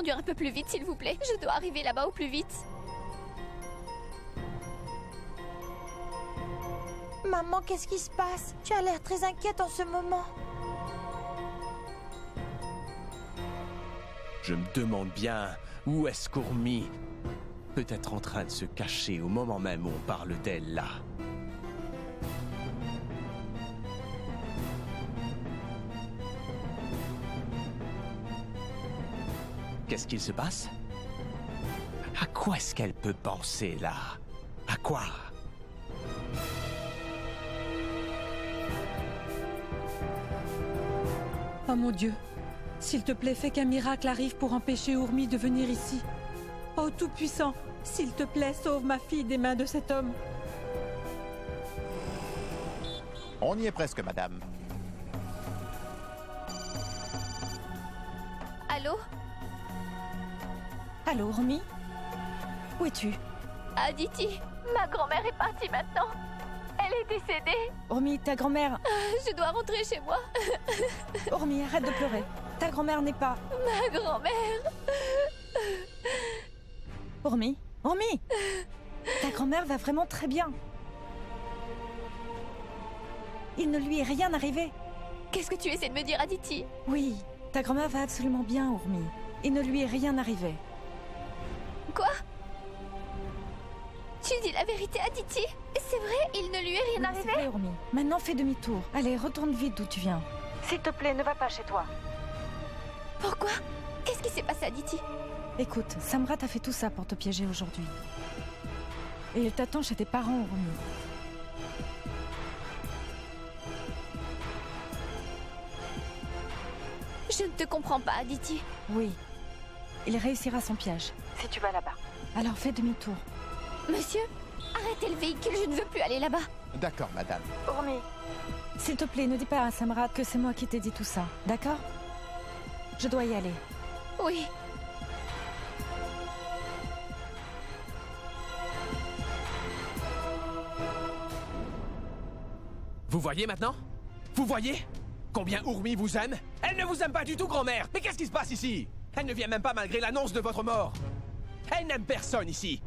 conduire un peu plus vite, s'il vous plaît? Je dois arriver là-bas au plus vite. Maman, qu'est-ce qui se passe? Tu as l'air très inquiète en ce moment. Je me demande bien où est-ce qu'Ourmi peut être en train de se cacher au moment même où on parle d'elle là. Qu'est-ce qu'il se passe? À quoi est-ce qu'elle peut penser là? À quoi? Oh mon Dieu, s'il te plaît, fais qu'un miracle arrive pour empêcher Ourmi de venir ici. Oh Tout-Puissant, s'il te plaît, sauve ma fille des mains de cet homme. On y est presque, madame. Allô? Allô, Ourmi? Où es-tu? Aditi, ma grand-mère est partie maintenant. Elle est décédée. Ourmi, ta grand-mère... Je dois rentrer chez moi. Ourmi, arrête de pleurer. Ta grand-mère n'est pas... Ma grand-mère. Ourmi? Ourmi! Ta grand-mère va vraiment très bien. Il ne lui est rien arrivé. Qu'est-ce que tu essaies de me dire, Aditi? Oui, ta grand-mère va absolument bien, Ourmi. Il ne lui est rien arrivé. Quoi? Tu dis la vérité, Aditi? C'est vrai, il ne lui est rien Oui, arrivé? c'est vrai, Ourmi. Maintenant, fais demi-tour. Allez, retourne vite d'où tu viens. S'il te plaît, ne va pas chez toi. Pourquoi? Qu'est-ce qui s'est passé, Aditi? Écoute, Samrat a fait tout ça pour te piéger aujourd'hui. Et il t'attend chez tes parents, Ourmi. Je ne te comprends pas, Aditi. Oui. Il réussira son piège. Si tu vas là-bas. Alors fais demi-tour. Monsieur, arrêtez le véhicule, je ne veux plus aller là-bas. D'accord, madame. Ourmi, s'il te plaît, ne dis pas à Samrat que c'est moi qui t'ai dit tout ça, d'accord? Je dois y aller. Oui. Vous voyez maintenant? Vous voyez? Combien Ourmi vous aime? Elle ne vous aime pas du tout, grand-mère! Mais qu'est-ce qui se passe ici? Elle ne vient même pas malgré l'annonce de votre mort! Elle n'aime personne ici!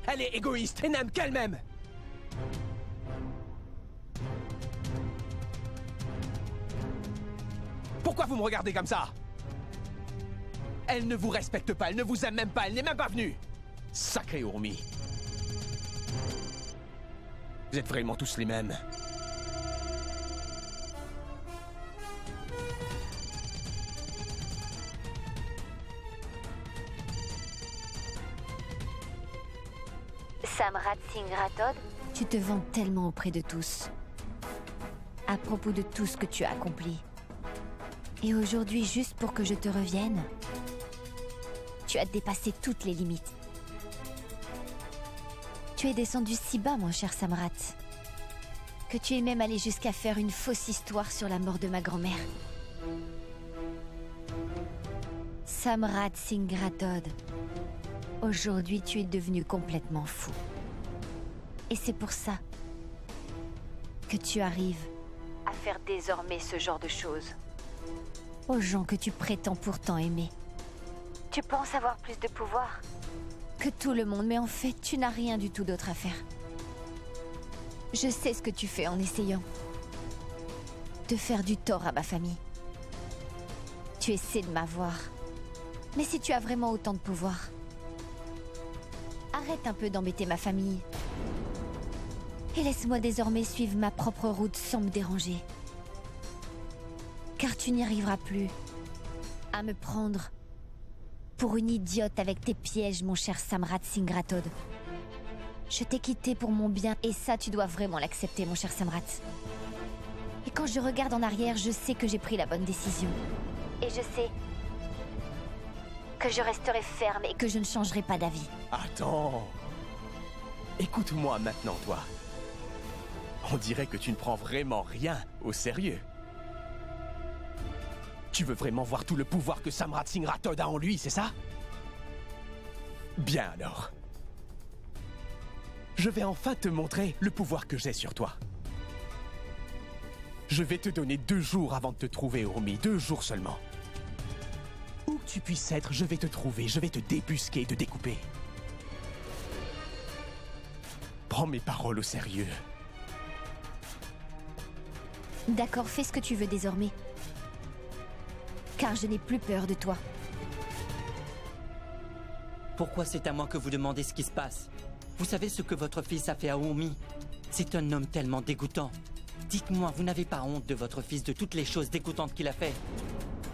Elle est égoïste et n'aime qu'elle-même! Pourquoi vous me regardez comme ça? Elle ne vous respecte pas, elle ne vous aime même pas, elle n'est même pas venue! Sacré Ourmi! Vous êtes vraiment tous les mêmes. Samrat Singh Rathod, tu te vantes tellement auprès de tous. À propos de tout ce que tu as accompli. Et aujourd'hui, juste pour que je te revienne, tu as dépassé toutes les limites. Tu es descendu si bas, mon cher Samrat, que tu es même allé jusqu'à faire une fausse histoire sur la mort de ma grand-mère. Samrat Singh Rathod, aujourd'hui tu es devenu complètement fou. Et c'est pour ça que tu arrives à faire désormais ce genre de choses aux gens que tu prétends pourtant aimer. Tu penses avoir plus de pouvoir que tout le monde, mais en fait, tu n'as rien du tout d'autre à faire. Je sais ce que tu fais en essayant de faire du tort à ma famille. Tu essaies de m'avoir. Mais si tu as vraiment autant de pouvoir, arrête un peu d'embêter ma famille. Et laisse-moi désormais suivre ma propre route sans me déranger. Car tu n'y arriveras plus à me prendre pour une idiote avec tes pièges, mon cher Samrat Singh Rathod. Je t'ai quitté pour mon bien et ça, tu dois vraiment l'accepter, mon cher Samrat. Et quand je regarde en arrière, je sais que j'ai pris la bonne décision. Et je sais que je resterai ferme et que je ne changerai pas d'avis. Attends! Écoute-moi maintenant, toi. On dirait que tu ne prends vraiment rien au sérieux. Tu veux vraiment voir tout le pouvoir que Samrat Singh Rathod a en lui, c'est ça? Bien alors. Je vais enfin te montrer le pouvoir que j'ai sur toi. Je vais te donner 2 jours avant de te trouver, Ourmi. 2 jours seulement. Où que tu puisses être, je vais te trouver, je vais te débusquer et te découper. Prends mes paroles au sérieux. D'accord, fais ce que tu veux désormais. Car je n'ai plus peur de toi. Pourquoi c'est à moi que vous demandez ce qui se passe? Vous savez ce que votre fils a fait à Urmi? C'est un homme tellement dégoûtant. Dites-moi, vous n'avez pas honte de votre fils, de toutes les choses dégoûtantes qu'il a fait?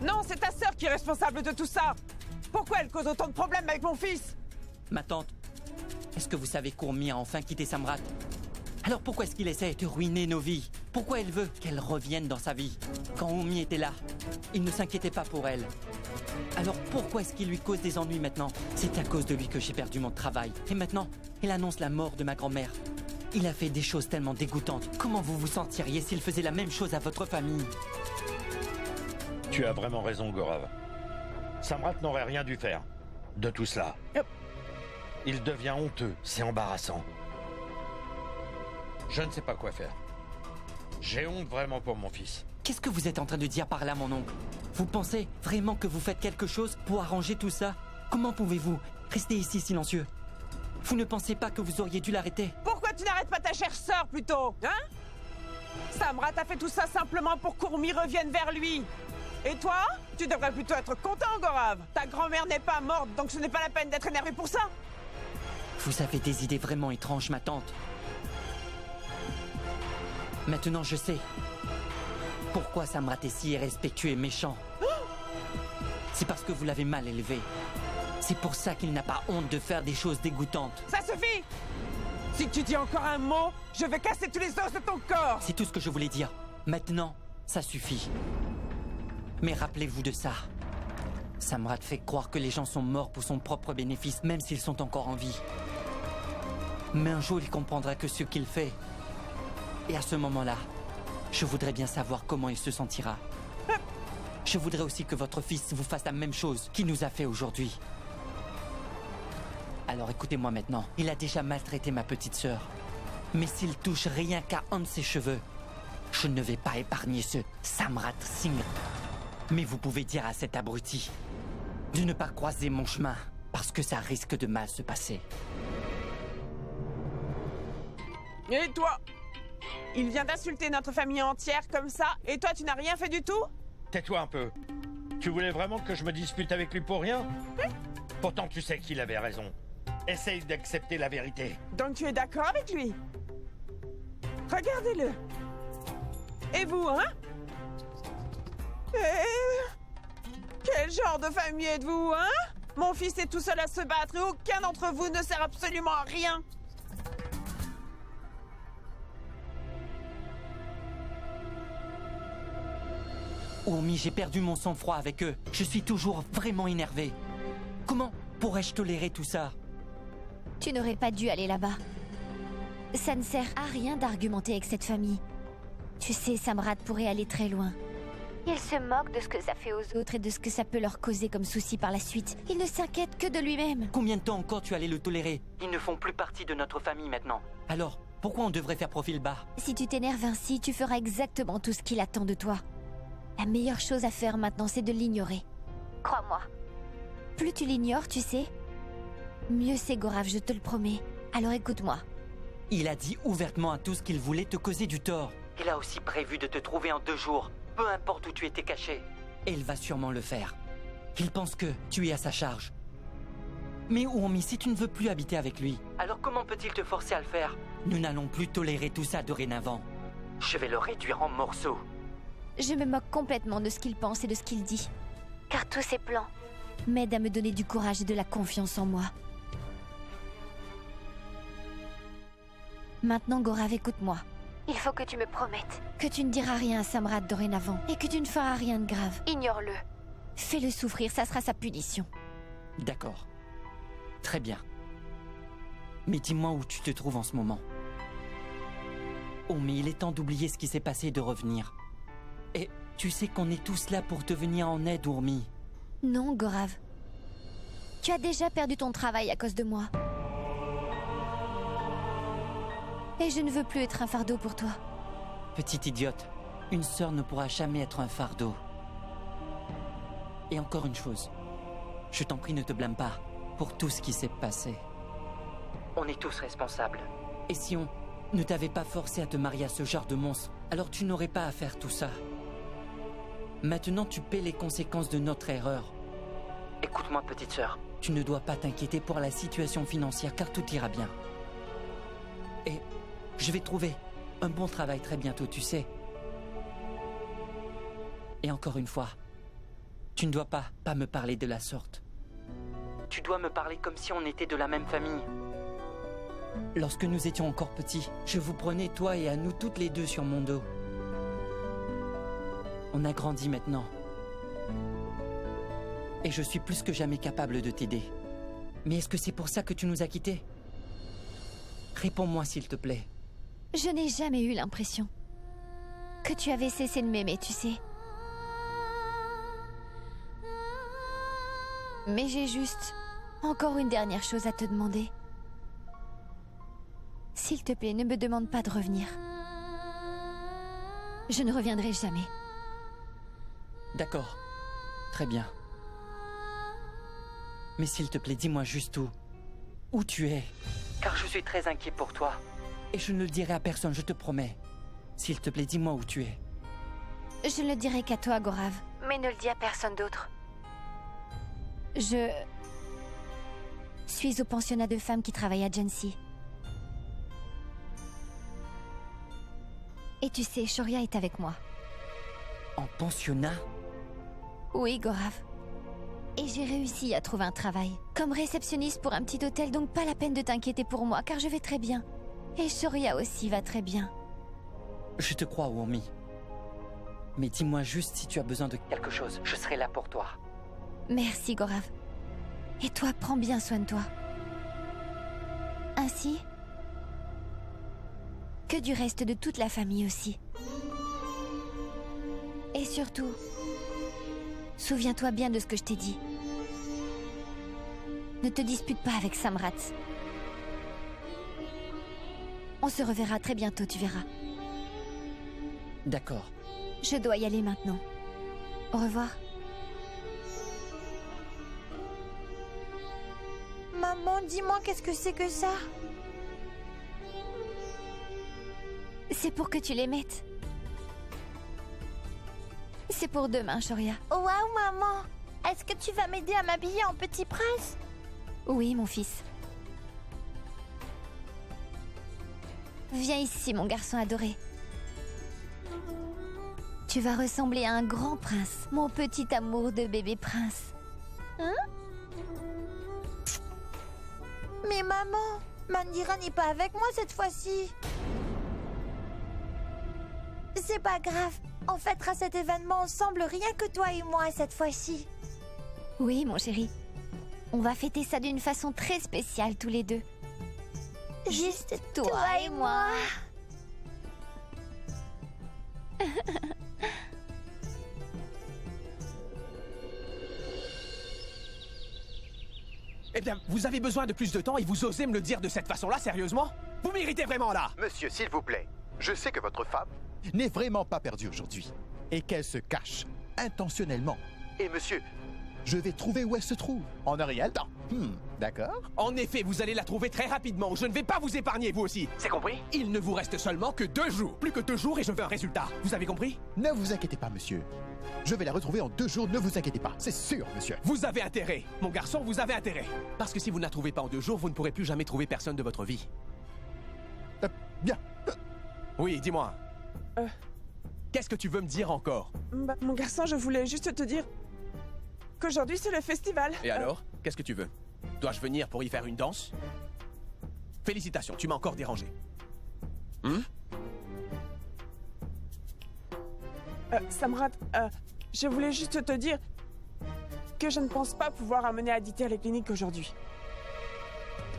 Non, c'est ta sœur qui est responsable de tout ça. Pourquoi elle cause autant de problèmes avec mon fils? Ma tante, est-ce que vous savez qu'Urmi a enfin quitté Samrat? Alors pourquoi est-ce qu'il essaie de ruiner nos vies? Pourquoi elle veut qu'elle revienne dans sa vie? Quand Urmi était là, il ne s'inquiétait pas pour elle. Alors pourquoi est-ce qu'il lui cause des ennuis maintenant? C'est à cause de lui que j'ai perdu mon travail. Et maintenant, il annonce la mort de ma grand-mère. Il a fait des choses tellement dégoûtantes. Comment vous vous sentiriez s'il faisait la même chose à votre famille? Tu as vraiment raison, Gorav. Samrat n'aurait rien dû faire de tout cela. Il devient honteux, c'est embarrassant. Je ne sais pas quoi faire. J'ai honte vraiment pour mon fils. Qu'est-ce que vous êtes en train de dire par là, mon oncle? Vous pensez vraiment que vous faites quelque chose pour arranger tout ça? Comment pouvez-vous rester ici silencieux? Vous ne pensez pas que vous auriez dû l'arrêter? Pourquoi tu n'arrêtes pas ta chère sœur plutôt, hein? Samrat a fait tout ça simplement pour qu'Urmi revienne vers lui. Et toi? Tu devrais plutôt être content, Gorav. Ta grand-mère n'est pas morte, donc ce n'est pas la peine d'être énervé pour ça. Vous avez des idées vraiment étranges, ma tante. Maintenant, je sais pourquoi Samrat est si irrespectueux et méchant. C'est parce que vous l'avez mal élevé. C'est pour ça qu'il n'a pas honte de faire des choses dégoûtantes. Ça suffit! Si tu dis encore un mot, je vais casser tous les os de ton corps! C'est tout ce que je voulais dire. Maintenant, ça suffit. Mais rappelez-vous de ça. Samrat fait croire que les gens sont morts pour son propre bénéfice, même s'ils sont encore en vie. Mais un jour, il comprendra que ce qu'il fait. Et à ce moment-là, je voudrais bien savoir comment il se sentira. Je voudrais aussi que votre fils vous fasse la même chose qu'il nous a fait aujourd'hui. Alors écoutez-moi maintenant. Il a déjà maltraité ma petite sœur. Mais s'il touche rien qu'à un de ses cheveux, je ne vais pas épargner ce Samrat Singh. Mais vous pouvez dire à cet abruti de ne pas croiser mon chemin, parce que ça risque de mal se passer. Et toi? Il vient d'insulter notre famille entière comme ça, et toi tu n'as rien fait du tout? Tais-toi un peu. Tu voulais vraiment que je me dispute avec lui pour rien? Pourtant tu sais qu'il avait raison. Essaye d'accepter la vérité. Donc tu es d'accord avec lui? Regardez-le. Et vous, hein? Quel genre de famille êtes-vous, hein? Mon fils est tout seul à se battre et aucun d'entre vous ne sert absolument à rien. Urmi, j'ai perdu mon sang-froid avec eux. Je suis toujours vraiment énervé. Comment pourrais-je tolérer tout ça? Tu n'aurais pas dû aller là-bas. Ça ne sert à rien d'argumenter avec cette famille. Tu sais, Samrat pourrait aller très loin. Il se moque de ce que ça fait aux autres et de ce que ça peut leur causer comme souci par la suite. Il ne s'inquiète que de lui-même. Combien de temps encore tu allais le tolérer? Ils ne font plus partie de notre famille maintenant. Alors, pourquoi on devrait faire profil bas? Si tu t'énerves ainsi, tu feras exactement tout ce qu'il attend de toi. La meilleure chose à faire maintenant, c'est de l'ignorer. Crois-moi. Plus tu l'ignores, tu sais, mieux c'est, Gorav, je te le promets. Alors écoute-moi. Il a dit ouvertement à tous qu'il voulait te causer du tort. Il a aussi prévu de te trouver en 2 jours, peu importe où tu étais caché. Et il va sûrement le faire. Il pense que tu es à sa charge. Mais Urmi, si tu ne veux plus habiter avec lui, alors comment peut-il te forcer à le faire? Nous n'allons plus tolérer tout ça dorénavant. Je vais le réduire en morceaux. Je me moque complètement de ce qu'il pense et de ce qu'il dit. Car tous ses plans m'aident à me donner du courage et de la confiance en moi. Maintenant, Gorav, écoute-moi. Il faut que tu me promettes que tu ne diras rien à Samrat dorénavant et que tu ne feras rien de grave. Ignore-le. Fais-le souffrir, ça sera sa punition. D'accord. Très bien. Mais dis-moi où tu te trouves en ce moment. Oh, mais il est temps d'oublier ce qui s'est passé et de revenir. Et tu sais qu'on est tous là pour te venir en aide, Urmi. Non, Gorav. Tu as déjà perdu ton travail à cause de moi. Et je ne veux plus être un fardeau pour toi. Petite idiote, une sœur ne pourra jamais être un fardeau. Et encore une chose, Je t'en prie, ne te blâme pas pour tout ce qui s'est passé. On est tous responsables. Et si on ne t'avait pas forcé à te marier à ce genre de monstre, alors tu n'aurais pas à faire tout ça. Maintenant, tu paies les conséquences de notre erreur. Écoute-moi, petite sœur. Tu ne dois pas t'inquiéter pour la situation financière, car tout ira bien. Et je vais trouver un bon travail très bientôt, tu sais. Et encore une fois, tu ne dois pas me parler de la sorte. Tu dois me parler comme si on était de la même famille. Lorsque nous étions encore petits, je vous prenais, toi et à nous toutes les deux, sur mon dos. On a grandi maintenant. Et je suis plus que jamais capable de t'aider. Mais est-ce que c'est pour ça que tu nous as quittés? Réponds-moi, s'il te plaît. Je n'ai jamais eu l'impression que tu avais cessé de m'aimer, tu sais. Mais j'ai juste encore une dernière chose à te demander. S'il te plaît, ne me demande pas de revenir. Je ne reviendrai jamais. D'accord. Très bien. Mais s'il te plaît, dis-moi juste où tu es. Car je suis très inquiet pour toi. Et je ne le dirai à personne, je te promets. S'il te plaît, dis-moi où tu es. Je ne le dirai qu'à toi, Gorav. Mais ne le dis à personne d'autre. Je suis au pensionnat de femmes qui travaille à Jhansi. Et tu sais, Shoria est avec moi. En pensionnat? Oui, Gorav. Et j'ai réussi à trouver un travail. Comme réceptionniste pour un petit hôtel, donc pas la peine de t'inquiéter pour moi, car je vais très bien. Et Shoria aussi va très bien. Je te crois, Urmi. Mais dis-moi juste si tu as besoin de quelque chose. Je serai là pour toi. Merci, Gorav. Et toi, prends bien soin de toi. Ainsi que du reste de toute la famille aussi. Et surtout, souviens-toi bien de ce que je t'ai dit. Ne te dispute pas avec Samrat. On se reverra très bientôt, tu verras. D'accord. Je dois y aller maintenant. Au revoir. Maman, dis-moi, qu'est-ce que c'est que ça? C'est pour que tu les mettes. C'est pour demain, Shoria. Waouh, maman! Est-ce que tu vas m'aider à m'habiller en petit prince? Oui, mon fils. Viens ici, mon garçon adoré. Tu vas ressembler à un grand prince, mon petit amour de bébé prince. Hein? Mais maman, Mandira n'est pas avec moi cette fois-ci. C'est pas grave, on fêtera cet événement ensemble, rien que toi et moi cette fois-ci. Oui, mon chéri. On va fêter ça d'une façon très spéciale tous les deux. Juste toi et moi. Eh bien, vous avez besoin de plus de temps et vous osez me le dire de cette façon-là, sérieusement? Vous m'irritez vraiment, là! Monsieur, s'il vous plaît, je sais que votre femme n'est vraiment pas perdue aujourd'hui et qu'elle se cache intentionnellement. Et monsieur, je vais trouver où elle se trouve. On n'a rien le temps. D'accord. En effet, vous allez la trouver très rapidement. Je ne vais pas vous épargner, vous aussi. C'est compris? Il ne vous reste seulement que 2 jours. Plus que 2 jours et je veux un résultat. Vous avez compris? Ne vous inquiétez pas, monsieur. Je vais la retrouver en 2 jours, ne vous inquiétez pas. C'est sûr, monsieur. Vous avez intérêt. Mon garçon, vous avez intérêt. Parce que si vous ne la trouvez pas en 2 jours, vous ne pourrez plus jamais trouver personne de votre vie. Bien. Oui, dis-moi. Qu'est-ce que tu veux me dire encore? Bah, mon garçon, je voulais juste te dire qu'aujourd'hui c'est le festival. Et alors? Qu'est-ce que tu veux? Dois-je venir pour y faire une danse? Félicitations, tu m'as encore dérangé. Samrat, je voulais juste te dire que je ne pense pas pouvoir amener Aditi à la clinique aujourd'hui.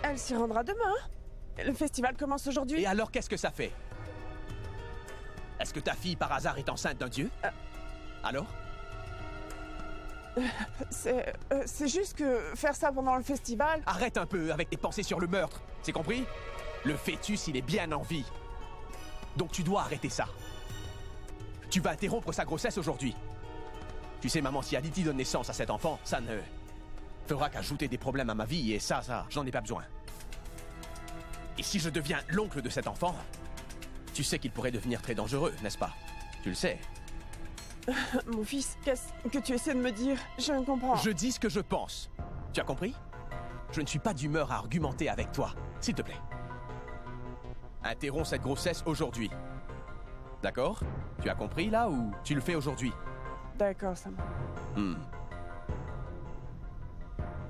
Elle s'y rendra demain. Le festival commence aujourd'hui. Et alors, qu'est-ce que ça fait? Est-ce que ta fille, par hasard, est enceinte d'un dieu? Alors? C'est juste que faire ça pendant le festival... Arrête un peu avec tes pensées sur le meurtre, c'est compris? Le fœtus, il est bien en vie. Donc tu dois arrêter ça. Tu vas interrompre sa grossesse aujourd'hui. Tu sais, maman, si Aditi donne naissance à cet enfant, ça ne fera qu'ajouter des problèmes à ma vie, et ça, j'en ai pas besoin. Et si je deviens l'oncle de cet enfant, tu sais qu'il pourrait devenir très dangereux, n'est-ce pas? Tu le sais. Mon fils, qu'est-ce que tu essaies de me dire? Je ne comprends. Je dis ce que je pense. Tu as compris? Je ne suis pas d'humeur à argumenter avec toi. S'il te plaît. Interromps cette grossesse aujourd'hui. D'accord? Tu as compris là ou tu le fais aujourd'hui? D'accord, Sam.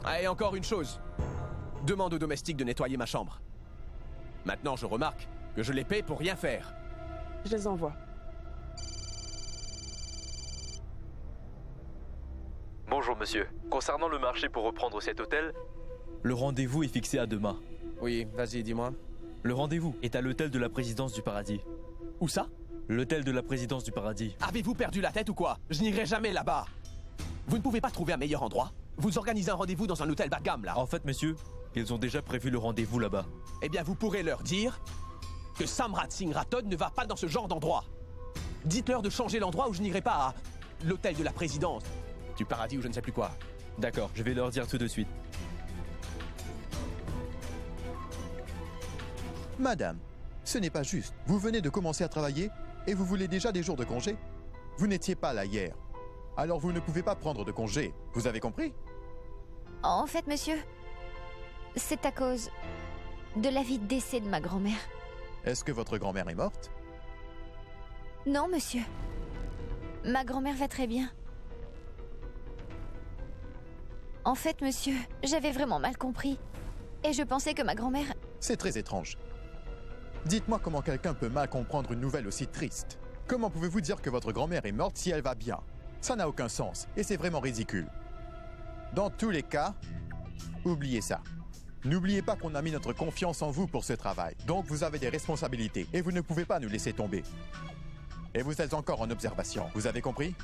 Ah, et encore une chose. Demande aux domestiques de nettoyer ma chambre. Maintenant, je remarque que je les paie pour rien faire. Je les envoie. Bonjour monsieur. Concernant le marché pour reprendre cet hôtel, le rendez-vous est fixé à demain. Oui, vas-y, dis-moi. Le rendez-vous est à l'hôtel de la Présidence du Paradis. Où ça? L'hôtel de la Présidence du Paradis. Avez-vous perdu la tête ou quoi? Je n'irai jamais là-bas. Vous ne pouvez pas trouver un meilleur endroit? Vous organisez un rendez-vous dans un hôtel bas de gamme, là? En fait, monsieur, ils ont déjà prévu le rendez-vous là-bas. Eh bien, vous pourrez leur dire que Samrat Singh Rathod ne va pas dans ce genre d'endroit. Dites-leur de changer l'endroit où je n'irai pas à l'hôtel de la Présidence du Paradis ou je ne sais plus quoi. D'accord, je vais leur dire tout de suite. Madame, ce n'est pas juste. Vous venez de commencer à travailler et vous voulez déjà des jours de congé? Vous n'étiez pas là hier. Alors vous ne pouvez pas prendre de congé. Vous avez compris? En fait, monsieur, c'est à cause de l'avis de décès de ma grand-mère. Est-ce que votre grand-mère est morte? Non, monsieur. Ma grand-mère va très bien. En fait, monsieur, j'avais vraiment mal compris. Et je pensais que ma grand-mère... C'est très étrange. Dites-moi comment quelqu'un peut mal comprendre une nouvelle aussi triste. Comment pouvez-vous dire que votre grand-mère est morte si elle va bien? Ça n'a aucun sens, et c'est vraiment ridicule. Dans tous les cas, oubliez ça. N'oubliez pas qu'on a mis notre confiance en vous pour ce travail. Donc vous avez des responsabilités, et vous ne pouvez pas nous laisser tomber. Et vous êtes encore en observation, vous avez compris?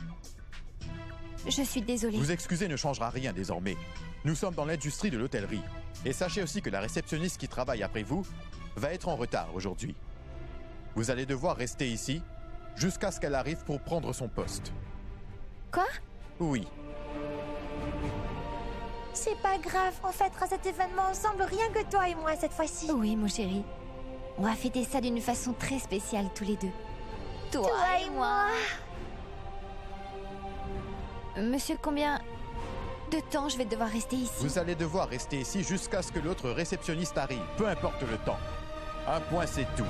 Je suis désolée. Vous excuser ne changera rien désormais. Nous sommes dans l'industrie de l'hôtellerie. Et sachez aussi que la réceptionniste qui travaille après vous va être en retard aujourd'hui. Vous allez devoir rester ici jusqu'à ce qu'elle arrive pour prendre son poste. Quoi? Oui. C'est pas grave, on fêtera cet événement ensemble, rien que toi et moi cette fois-ci. Oui, mon chéri. On va fêter ça d'une façon très spéciale tous les deux. Toi et moi. Monsieur, combien de temps je vais devoir rester ici? Vous allez devoir rester ici jusqu'à ce que l'autre réceptionniste arrive, peu importe le temps. Un point, c'est tout.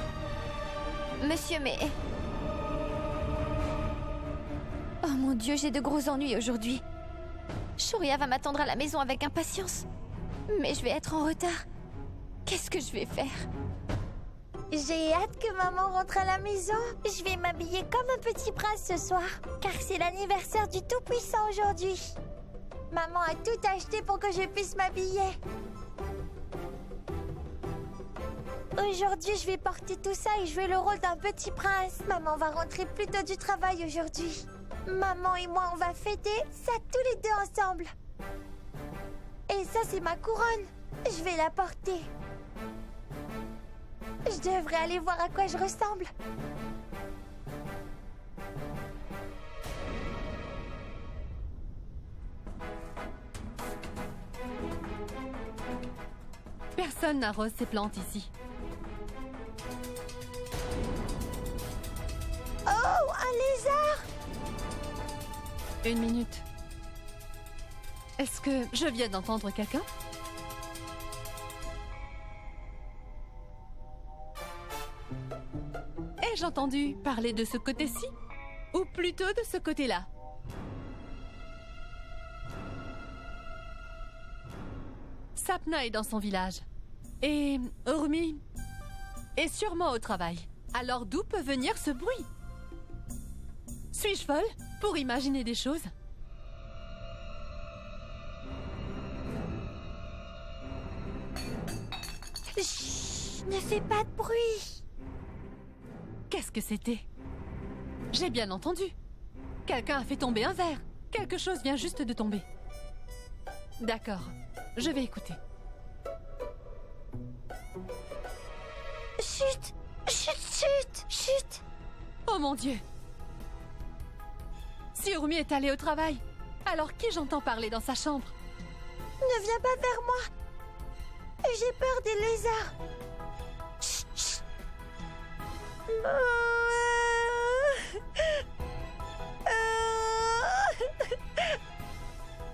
Monsieur, mais... Oh mon Dieu, j'ai de gros ennuis aujourd'hui. Shouria va m'attendre à la maison avec impatience. Mais je vais être en retard. Qu'est-ce que je vais faire? J'ai hâte que maman rentre à la maison. Je vais m'habiller comme un petit prince ce soir, car c'est l'anniversaire du Tout-Puissant aujourd'hui. Maman a tout acheté pour que je puisse m'habiller. Aujourd'hui, je vais porter tout ça et jouer le rôle d'un petit prince. Maman va rentrer plus tôt du travail aujourd'hui. Maman et moi, on va fêter ça tous les deux ensemble. Et ça, c'est ma couronne. Je vais la porter. Je devrais aller voir à quoi je ressemble. Personne n'arrose ses plantes ici. Oh, un lézard! 1 minute. Est-ce que je viens d'entendre quelqu'un? Ai-je entendu parler de ce côté-ci? Ou plutôt de ce côté-là? Sapna est dans son village. Et Urmi est sûrement au travail. Alors d'où peut venir ce bruit? Suis-je folle pour imaginer des choses? Chut, ne fais pas de bruit. Qu'est-ce que c'était? J'ai bien entendu. Quelqu'un a fait tomber un verre. Quelque chose vient juste de tomber. D'accord, je vais écouter. Chut, chut, chut, chut. Oh mon Dieu! Si Urmi est allée au travail, alors qui j'entends parler dans sa chambre? Ne viens pas vers moi. J'ai peur des lézards. Chut, chut.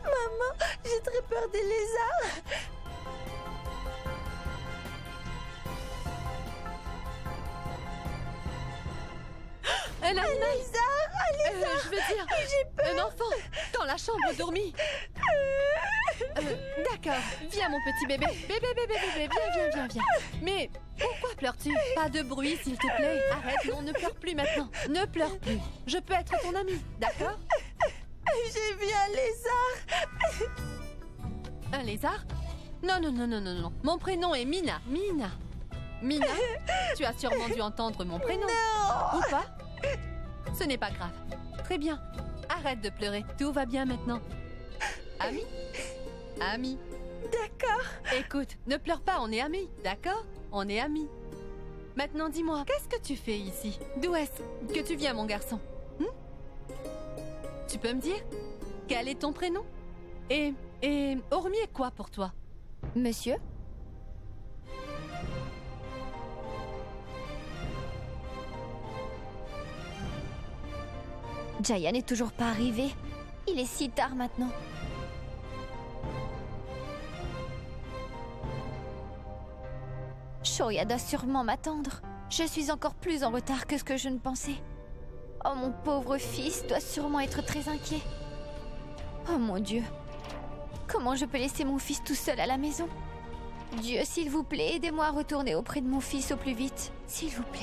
Maman, j'ai très peur des lézards. Un animal. Un lézard. Je veux dire, J'ai peur. un enfant dans la chambre d'Urmi. D'accord, viens mon petit bébé. Bébé, viens. Mais pourquoi pleures-tu? Pas de bruit s'il te plaît. Arrête, non, ne pleure plus maintenant. Ne pleure plus. Je peux être ton ami, d'accord? J'ai vu un lézard. Un lézard? Non. Mon prénom est Mina. Mina, tu as sûrement dû entendre mon prénom. Non. Ou pas? Ce n'est pas grave. Très bien. Arrête de pleurer. Tout va bien maintenant. Ami. D'accord. Écoute, ne pleure pas, on est amis, d'accord? On est amis. Maintenant, dis-moi, qu'est-ce que tu fais ici? D'où est-ce que tu viens, mon garçon? Tu peux me dire? Quel est ton prénom? Et Urmi est quoi pour toi? Monsieur? Jaya n'est toujours pas arrivé. Il est si tard maintenant. Shoria doit sûrement m'attendre. Je suis encore plus en retard que ce que je ne pensais. Oh, mon pauvre fils doit sûrement être très inquiet. Oh mon Dieu. Comment je peux laisser mon fils tout seul à la maison? Dieu, s'il vous plaît, aidez-moi à retourner auprès de mon fils au plus vite. S'il vous plaît.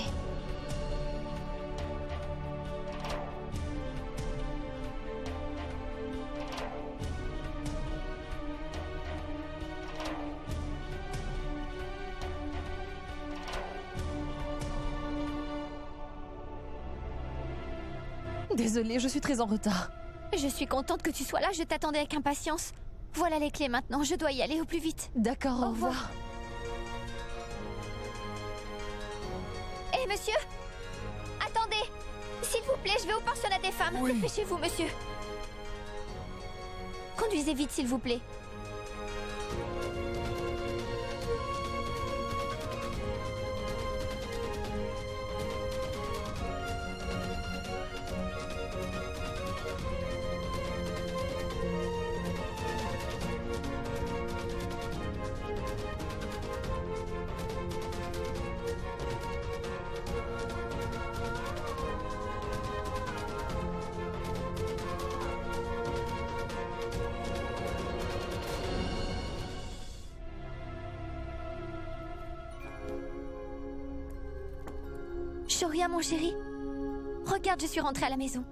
Désolée, je suis très en retard. Je suis contente que tu sois là, je t'attendais avec impatience. Voilà les clés maintenant, je dois y aller au plus vite. D'accord, au revoir. Hé, monsieur! Attendez! S'il vous plaît, je vais au pensionnat des femmes. Oui. Dépêchez-vous, monsieur. Conduisez vite, s'il vous plaît. Shoria, mon chéri. Regarde, je suis rentrée à la maison.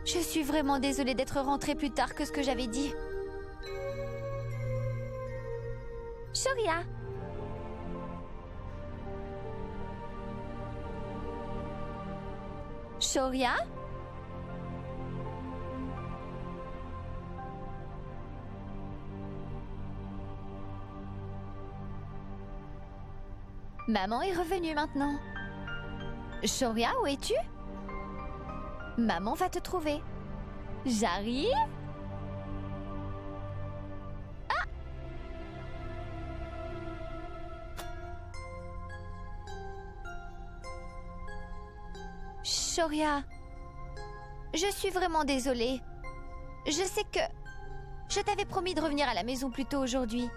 Je suis vraiment désolée d'être rentrée plus tard que ce que j'avais dit. Shoria. Shoria? Maman est revenue maintenant. Shoria, où es-tu? Maman va te trouver. J'arrive. Ah! Shoria, je suis vraiment désolée. Je sais que... Je t'avais promis de revenir à la maison plus tôt aujourd'hui.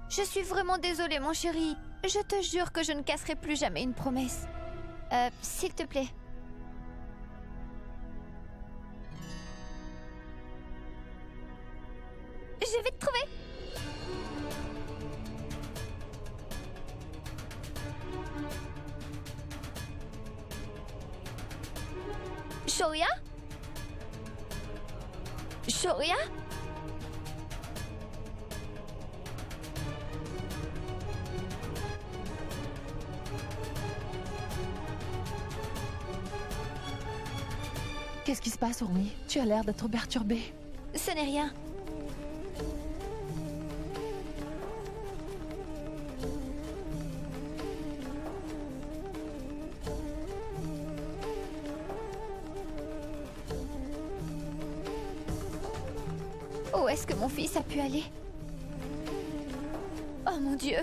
Je suis vraiment désolée, mon chéri. Je te jure que je ne casserai plus jamais une promesse. S'il te plaît. Je vais te trouver. Shoria? Shoria? Qu'est-ce qui se passe, Urmi? Tu as l'air d'être perturbée. Ce n'est rien. Où est-ce que mon fils a pu aller? Oh mon Dieu!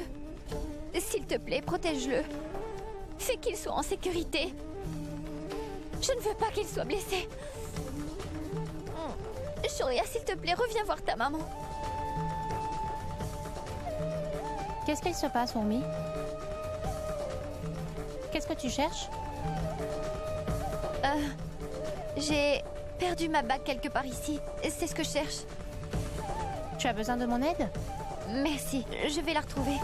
S'il te plaît, protège-le. Fais qu'il soit en sécurité. Je ne veux pas qu'il soit blessé. Shoria, s'il te plaît, reviens voir ta maman. Qu'est-ce qu'il se passe, Urmi? Qu'est-ce que tu cherches? J'ai perdu ma bague quelque part ici. C'est ce que je cherche. Tu as besoin de mon aide? Merci, je vais la retrouver.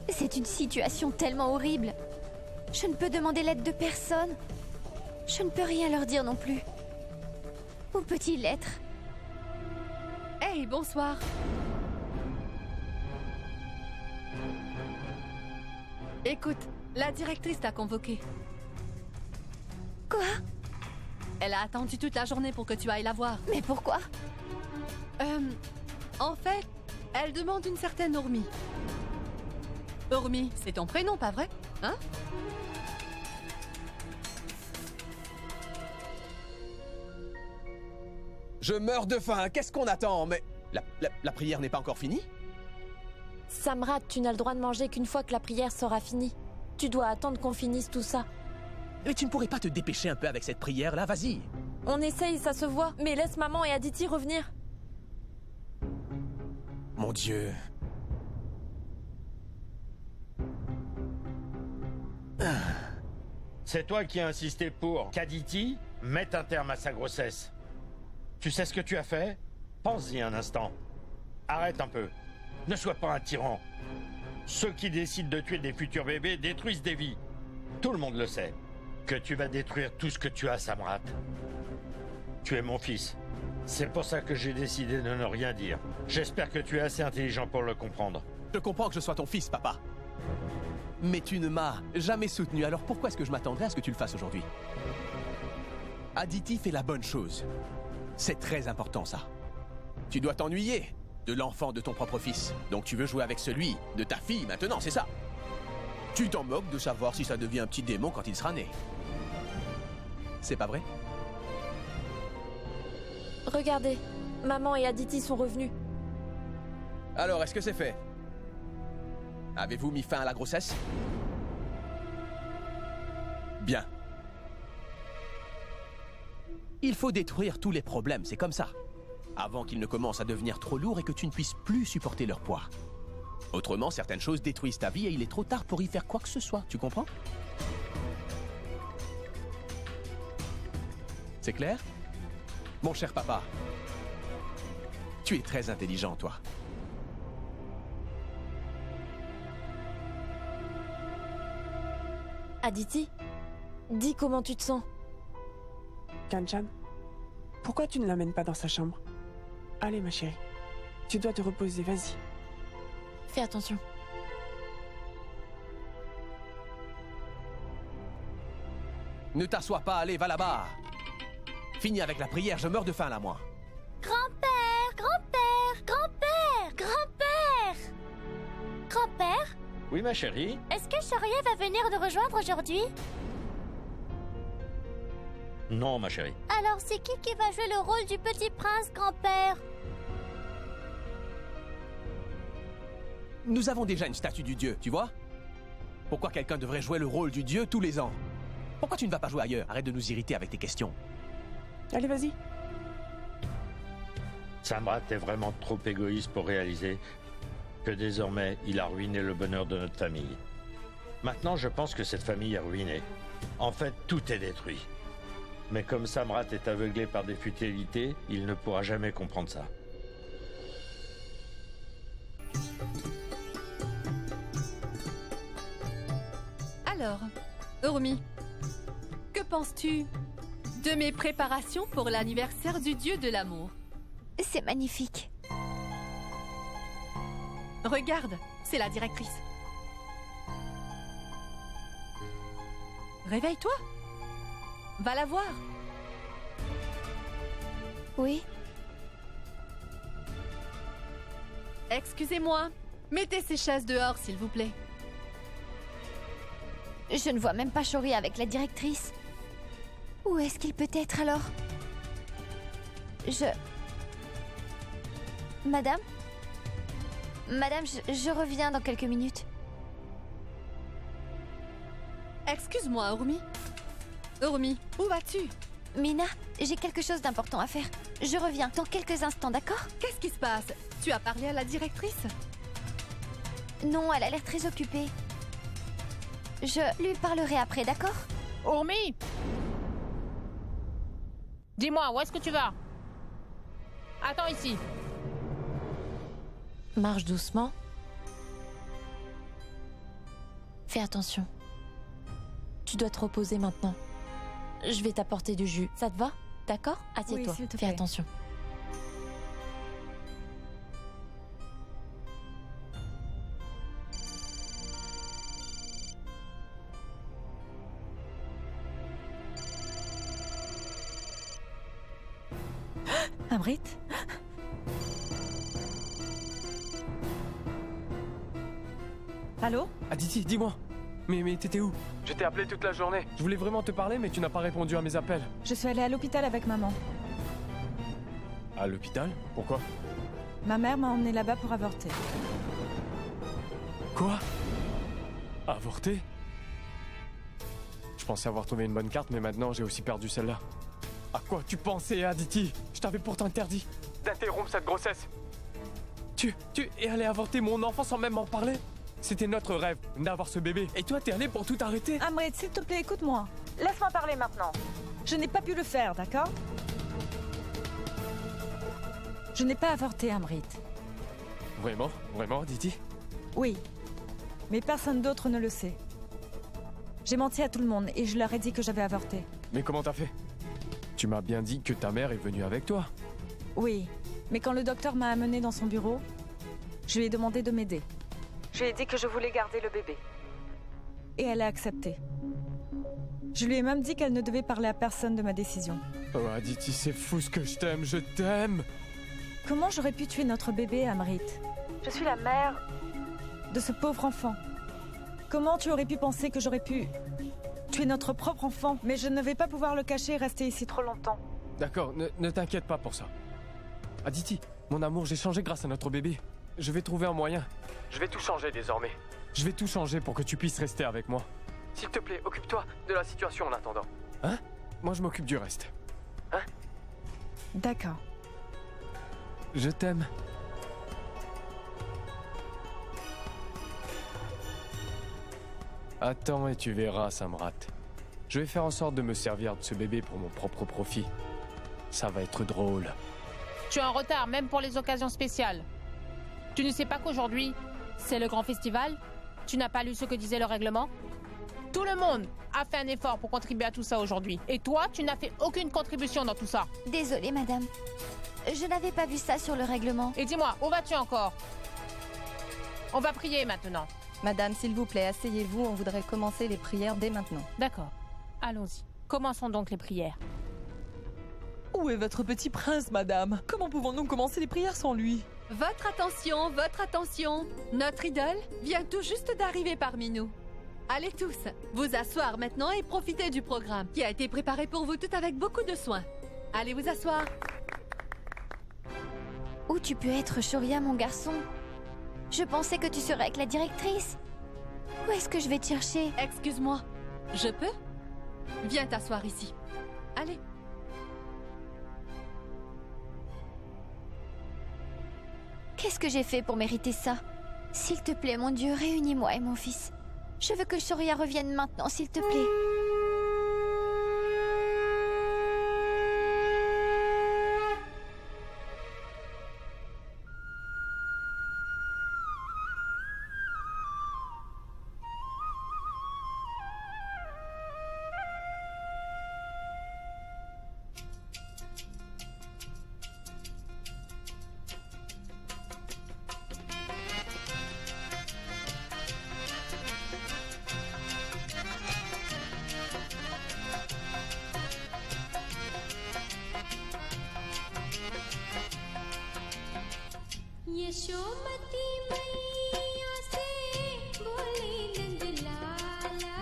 C'est une situation tellement horrible. Je ne peux demander l'aide de personne. Je ne peux rien leur dire non plus. Où peut-il être? Hey, bonsoir. Écoute, la directrice t'a convoqué. Quoi? Elle a attendu toute la journée pour que tu ailles la voir. Mais pourquoi? En fait, elle demande une certaine Urmi. Urmi, c'est ton prénom, pas vrai? Hein? Je meurs de faim, qu'est-ce qu'on attend? Mais la prière n'est pas encore finie? Samrat, tu n'as le droit de manger qu'une fois que la prière sera finie. Tu dois attendre qu'on finisse tout ça. Mais tu ne pourrais pas te dépêcher un peu avec cette prière-là? Vas-y. On essaye, ça se voit, mais laisse maman et Aditi revenir. Mon Dieu. C'est toi qui as insisté pour qu'Aditi mette un terme à sa grossesse. Tu sais ce que tu as fait? Pense-y un instant. Arrête un peu. Ne sois pas un tyran. Ceux qui décident de tuer des futurs bébés détruisent des vies. Tout le monde le sait. Que tu vas détruire tout ce que tu as, Samrat. Tu es mon fils. C'est pour ça que j'ai décidé de ne rien dire. J'espère que tu es assez intelligent pour le comprendre. Je comprends que je sois ton fils, papa. Mais tu ne m'as jamais soutenu, alors pourquoi est-ce que je m'attendrais à ce que tu le fasses aujourd'hui? Aditi fait la bonne chose. C'est très important, ça. Tu dois t'ennuyer de l'enfant de ton propre fils. Donc tu veux jouer avec celui de ta fille maintenant, c'est ça? Tu t'en moques de savoir si ça devient un petit démon quand il sera né. C'est pas vrai? Regardez, maman et Aditi sont revenus. Alors, est-ce que c'est fait? Avez-vous mis fin à la grossesse? Bien. Il faut détruire tous les problèmes, c'est comme ça. Avant qu'ils ne commencent à devenir trop lourds et que tu ne puisses plus supporter leur poids. Autrement, certaines choses détruisent ta vie et il est trop tard pour y faire quoi que ce soit, tu comprends? C'est clair? Mon cher papa, tu es très intelligent, toi. Aditi, dis comment tu te sens. Kanchan, pourquoi tu ne l'amènes pas dans sa chambre? Allez, ma chérie. Tu dois te reposer, vas-y. Fais attention. Ne t'assois pas, allez, va là-bas. Finis avec la prière, je meurs de faim là, moi. Grand-père, grand-père, grand-père, grand-père. Grand-père, Oui, ma chérie? est-ce que Shoria va venir nous rejoindre aujourd'hui? Non, ma chérie. Alors c'est qui va jouer le rôle du petit prince, grand-père? Nous avons déjà une statue du dieu, tu vois? Pourquoi quelqu'un devrait jouer le rôle du dieu tous les ans? Pourquoi tu ne vas pas jouer ailleurs? Arrête de nous irriter avec tes questions. Allez, vas-y. Samrat est vraiment trop égoïste pour réaliser que désormais, il a ruiné le bonheur de notre famille. Maintenant, je pense que cette famille est ruinée. En fait, tout est détruit. Mais comme Samrat est aveuglé par des futilités, il ne pourra jamais comprendre ça. Alors, Urmi, que penses-tu de mes préparations pour l'anniversaire du dieu de l'amour? C'est magnifique. Regarde, c'est la directrice. Réveille-toi. Va la voir. Oui. Excusez-moi, mettez ces chaises dehors, s'il vous plaît. Je ne vois même pas Shoria avec la directrice. Où est-ce qu'il peut être alors? Madame? Madame, je reviens dans quelques minutes. Excuse-moi, Urmi. Urmi, où vas-tu? Mina, j'ai quelque chose d'important à faire. Je reviens dans quelques instants, d'accord? Qu'est-ce qui se passe? Tu as parlé à la directrice? Non, elle a l'air très occupée. Je lui parlerai après, d'accord? Urmi! Dis-moi, où est-ce que tu vas? Attends ici. Marche doucement. Fais attention. Tu dois te reposer maintenant. Je vais t'apporter du jus. Ça te va? D'accord? Assieds-toi. Oui, s'il te Fais plaît. attention. Amrit? Allô? Aditi, dis-moi. Mais t'étais où? Je t'ai appelé toute la journée. Je voulais vraiment te parler, mais tu n'as pas répondu à mes appels. Je suis allée à l'hôpital avec maman. À l'hôpital? Pourquoi? Ma mère m'a emmenée là-bas pour avorter. Quoi? Avorter? Je pensais avoir trouvé une bonne carte, mais maintenant j'ai aussi perdu celle-là. À quoi tu pensais, Aditi? Je t'avais pourtant interdit d'interrompre cette grossesse. Tu es allé avorter mon enfant sans même m'en parler? C'était notre rêve, d'avoir ce bébé. Et toi, t'es allé pour tout arrêter? Amrit, s'il te plaît, écoute-moi. Laisse-moi parler maintenant. Je n'ai pas pu le faire, d'accord? Je n'ai pas avorté, Amrit. Vraiment? Vraiment, Aditi? Oui. Mais personne d'autre ne le sait. J'ai menti à tout le monde et je leur ai dit que j'avais avorté. Mais comment t'as fait? Tu m'as bien dit que ta mère est venue avec toi. Oui. Mais quand le docteur m'a amenée dans son bureau, je lui ai demandé de m'aider. Je lui ai dit que je voulais garder le bébé. Et elle a accepté. Je lui ai même dit qu'elle ne devait parler à personne de ma décision. Oh, Aditi, c'est fou ce que je t'aime, je t'aime! Comment j'aurais pu tuer notre bébé, Amrit? Je suis la mère de ce pauvre enfant. Comment tu aurais pu penser que j'aurais pu tuer notre propre enfant? Mais je ne vais pas pouvoir le cacher et rester ici trop longtemps. D'accord, ne t'inquiète pas pour ça. Aditi, mon amour, j'ai changé grâce à notre bébé. Je vais trouver un moyen. Je vais tout changer désormais. Je vais tout changer pour que tu puisses rester avec moi. S'il te plaît, occupe-toi de la situation en attendant. Hein? Moi, je m'occupe du reste. Hein? D'accord. Je t'aime. Attends et tu verras, Samrat. Je vais faire en sorte de me servir de ce bébé pour mon propre profit. Ça va être drôle. Tu es en retard, même pour les occasions spéciales. Tu ne sais pas qu'aujourd'hui, c'est le grand festival? Tu n'as pas lu ce que disait le règlement? Tout le monde a fait un effort pour contribuer à tout ça aujourd'hui. Et toi, tu n'as fait aucune contribution dans tout ça. Désolée, madame. Je n'avais pas vu ça sur le règlement. Et dis-moi, où vas-tu encore? On va prier maintenant. Madame, s'il vous plaît, asseyez-vous, on voudrait commencer les prières dès maintenant. D'accord, allons-y. Commençons donc les prières. Où est votre petit prince, madame? Comment pouvons-nous commencer les prières sans lui? Votre attention, votre attention. Notre idole vient tout juste d'arriver parmi nous. Allez tous, vous asseoir maintenant et profitez du programme qui a été préparé pour vous tout avec beaucoup de soin. Allez vous asseoir. Où tu peux être, Shoria, mon garçon? Je pensais que tu serais avec la directrice. Où est-ce que je vais te chercher? Excuse-moi, je peux? Viens t'asseoir ici. Allez. Qu'est-ce que j'ai fait pour mériter ça? S'il te plaît, mon Dieu, réunis-moi et mon fils. Je veux que Shoria revienne maintenant, s'il te plaît. Yashomati मैया से बोले नंद लाला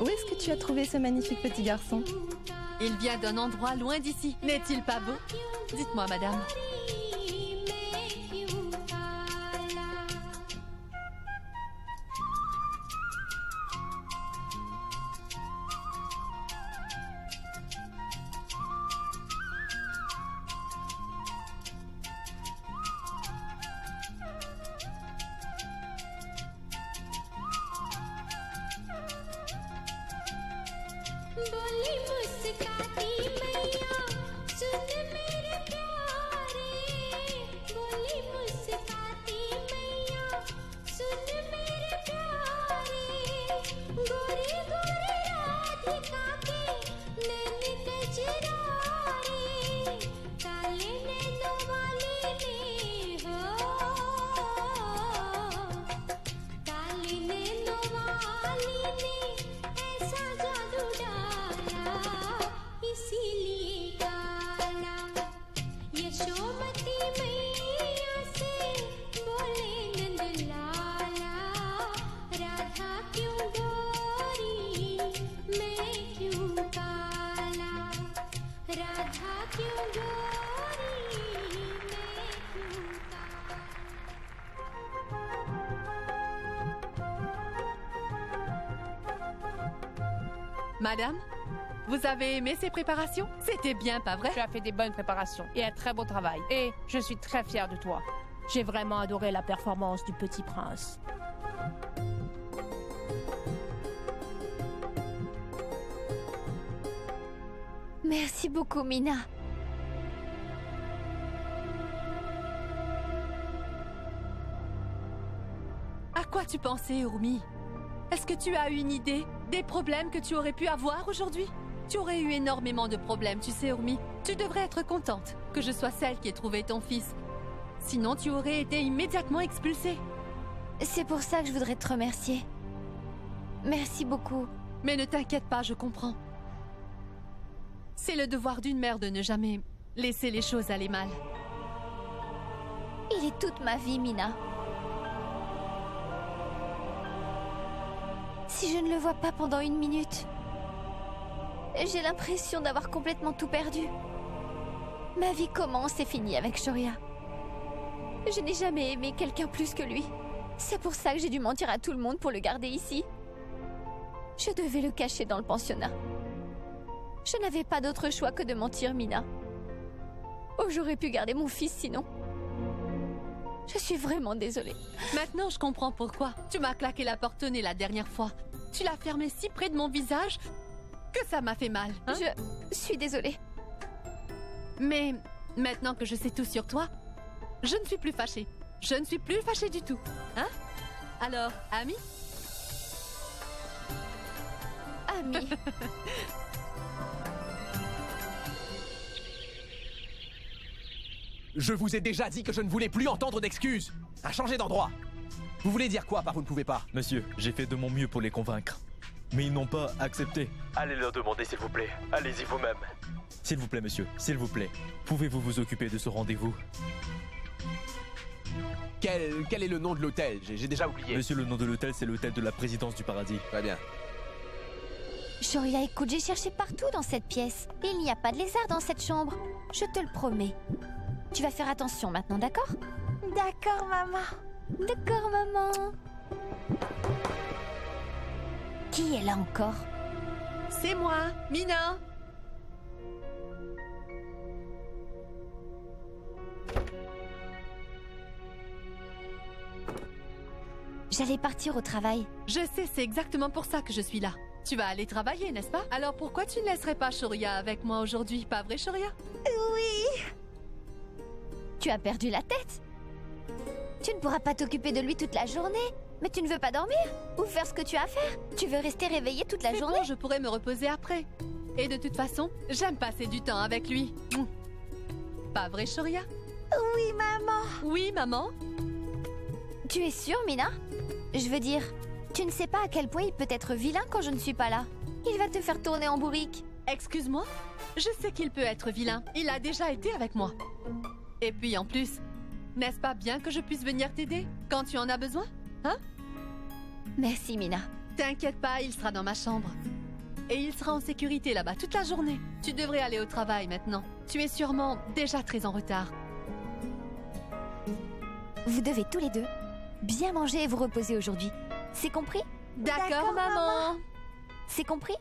Où est-ce que tu as trouvé ce magnifique petit garçon? Il vient d'un endroit loin d'ici. N'est-il pas beau? Dites-moi, madame. Madame, vous avez aimé ces préparations? C'était bien, pas vrai? Tu as fait des bonnes préparations et un très beau travail. Et je suis très fière de toi. J'ai vraiment adoré la performance du petit prince. Merci beaucoup, Mina. À quoi tu pensais, Urmi? Est-ce que tu as une idée des problèmes que tu aurais pu avoir aujourd'hui? Tu aurais eu énormément de problèmes, tu sais, Urmi. Tu devrais être contente que je sois celle qui ait trouvé ton fils. Sinon, tu aurais été immédiatement expulsée. C'est pour ça que je voudrais te remercier. Merci beaucoup. Mais ne t'inquiète pas, je comprends. C'est le devoir d'une mère de ne jamais laisser les choses aller mal. Il est toute ma vie, Mina. Si je ne le vois pas pendant une minute, j'ai l'impression d'avoir complètement tout perdu. Ma vie commence et finit avec Shoria. Je n'ai jamais aimé quelqu'un plus que lui. C'est pour ça que j'ai dû mentir à tout le monde pour le garder ici. Je devais le cacher dans le pensionnat. Je n'avais pas d'autre choix que de mentir, Mina. Oh, j'aurais pu garder mon fils sinon. Je suis vraiment désolée. Maintenant, je comprends pourquoi. Tu m'as claqué la porte au nez la dernière fois. Tu l'as fermée si près de mon visage que ça m'a fait mal. Hein? Je suis désolée. Mais maintenant que je sais tout sur toi, je ne suis plus fâchée. Je ne suis plus fâchée du tout. Hein? Alors, amis? Amis. Je vous ai déjà dit que je ne voulais plus entendre d'excuses. À changer d'endroit. Vous voulez dire quoi par vous ne pouvez pas? Monsieur, j'ai fait de mon mieux pour les convaincre. Mais ils n'ont pas accepté. Allez leur demander, s'il vous plaît. Allez-y vous-même. S'il vous plaît, monsieur, s'il vous plaît. Pouvez-vous vous occuper de ce rendez-vous? Quel est le nom de l'hôtel? J'ai déjà oublié. Monsieur, le nom de l'hôtel, c'est l'hôtel de la présidence du paradis. Très bien. Shoria, écoute, j'ai cherché partout dans cette pièce. Il n'y a pas de lézard dans cette chambre. Je te le promets. Tu vas faire attention maintenant, d'accord? D'accord, maman. D'accord, maman. Qui est là encore? C'est moi, Mina. J'allais partir au travail. Je sais, c'est exactement pour ça que je suis là. Tu vas aller travailler, n'est-ce pas? Alors pourquoi tu ne laisserais pas Shoria avec moi aujourd'hui? Pas vrai, Shoria? Oui. Tu as perdu la tête? Tu ne pourras pas t'occuper de lui toute la journée. Mais tu ne veux pas dormir? Ou faire ce que tu as à faire? Tu veux rester réveillée toute la journée? Bon, je pourrais me reposer après. Et de toute façon, j'aime passer du temps avec lui. Pas vrai, Shoria? Oui, maman. Oui, maman? Tu es sûre, Mina? Je veux dire, tu ne sais pas à quel point il peut être vilain quand je ne suis pas là. Il va te faire tourner en bourrique. Excuse-moi? Je sais qu'il peut être vilain. Il a déjà été avec moi. Et puis en plus, n'est-ce pas bien que je puisse venir t'aider quand tu en as besoin? Hein? Merci, Mina. T'inquiète pas, il sera dans ma chambre. Et il sera en sécurité là-bas toute la journée. Tu devrais aller au travail maintenant. Tu es sûrement déjà très en retard. Vous devez tous les deux bien manger et vous reposer aujourd'hui. C'est compris? D'accord, maman. C'est compris?